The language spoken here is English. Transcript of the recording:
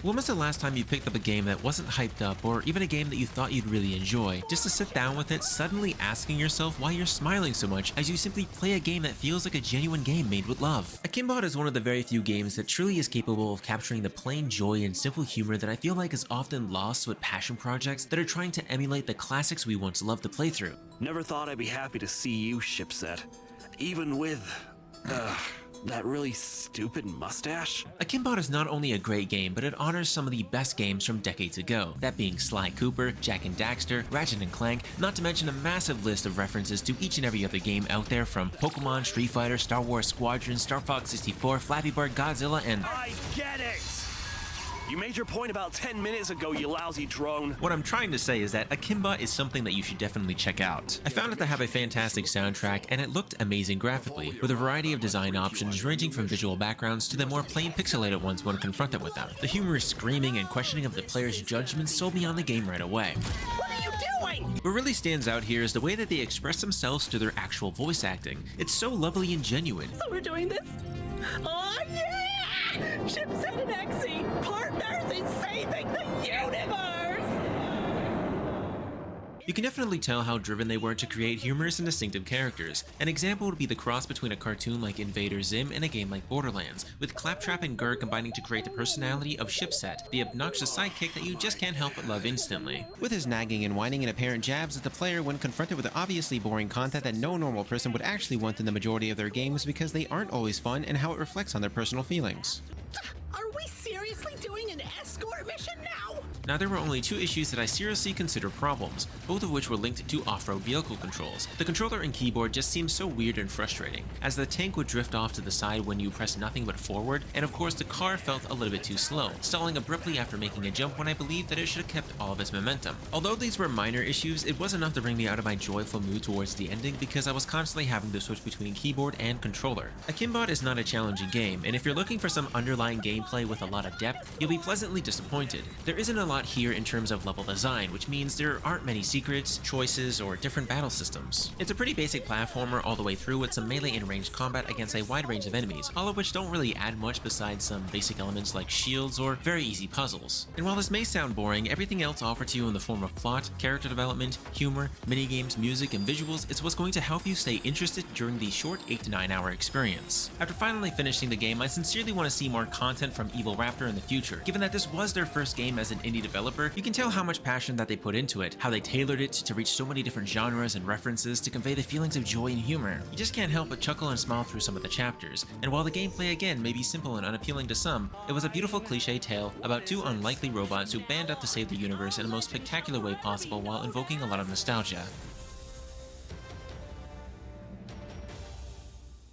When was the last time you picked up a game that wasn't hyped up, or even a game that you thought you'd really enjoy, just to sit down with it, suddenly asking yourself why you're smiling so much as you simply play a game that feels like a genuine game made with love? Akimbot is one of the very few games that truly is capable of capturing the plain joy and simple humor that I feel like is often lost with passion projects that are trying to emulate the classics we once loved to play through. Never thought I'd be happy to see you, Shipset. Even with, that really stupid mustache? Akimbot is not only a great game, but it honors some of the best games from decades ago, that being Sly Cooper, Jak and Daxter, Rachet and Clank, not to mention a massive list of references to each and every other game out there from Pokemon, Street Fighter, Star Wars Squadron, Star Fox 64, Flappy Bird, Godzilla, and… I get it! You made your point about 10 minutes ago, you lousy drone. What I'm trying to say is that Akimbot is something that you should definitely check out. I found it to have a fantastic soundtrack, and it looked amazing graphically, with a variety of design options ranging from visual backgrounds to the more plain pixelated ones when confronted with them. The humorous screaming and questioning of the player's judgment sold me on the game right away. What are you doing? What really stands out here is the way that they express themselves through their actual voice acting. It's so lovely and genuine. So we're doing this? Oh yeah! Shipset and Exy, partners in saving the universe! You can definitely tell how driven they were to create humorous and distinctive characters. An example would be the cross between a cartoon like Invader Zim and a game like Borderlands, with Claptrap and Gurr combining to create the personality of Shipset, the obnoxious sidekick that you just can't help but love instantly. With his nagging and whining and apparent jabs at the player when confronted with the obviously boring content that no normal person would actually want in the majority of their games because they aren't always fun and how it reflects on their personal feelings. Are we seriously doing an escort mission now? Now, there were only two issues that I seriously consider problems, both of which were linked to off-road vehicle controls. The controller and keyboard just seemed so weird and frustrating, as the tank would drift off to the side when you press nothing but forward, and of course the car felt a little bit too slow, stalling abruptly after making a jump when I believed that it should have kept all of its momentum. Although these were minor issues, it was enough to bring me out of my joyful mood towards the ending because I was constantly having to switch between keyboard and controller. Akimbot is not a challenging game, and if you're looking for some underlying gameplay with a lot of depth, you'll be pleasantly disappointed. There isn't a lot here in terms of level design, which means there aren't many secrets, choices, or different battle systems. It's a pretty basic platformer all the way through with some melee and ranged combat against a wide range of enemies, all of which don't really add much besides some basic elements like shields or very easy puzzles. And while this may sound boring, everything else offered to you in the form of plot, character development, humor, minigames, music, and visuals is what's going to help you stay interested during the short 8 to 9 hour experience. After finally finishing the game, I sincerely want to see more content from Evil Raptor in the future. Given that this was their first game as an indie developer, you can tell how much passion that they put into it, how they tailored it to reach so many different genres and references to convey the feelings of joy and humor. You just can't help but chuckle and smile through some of the chapters, and while the gameplay again may be simple and unappealing to some, it was a beautiful cliche tale about two unlikely robots who band up to save the universe in the most spectacular way possible while invoking a lot of nostalgia.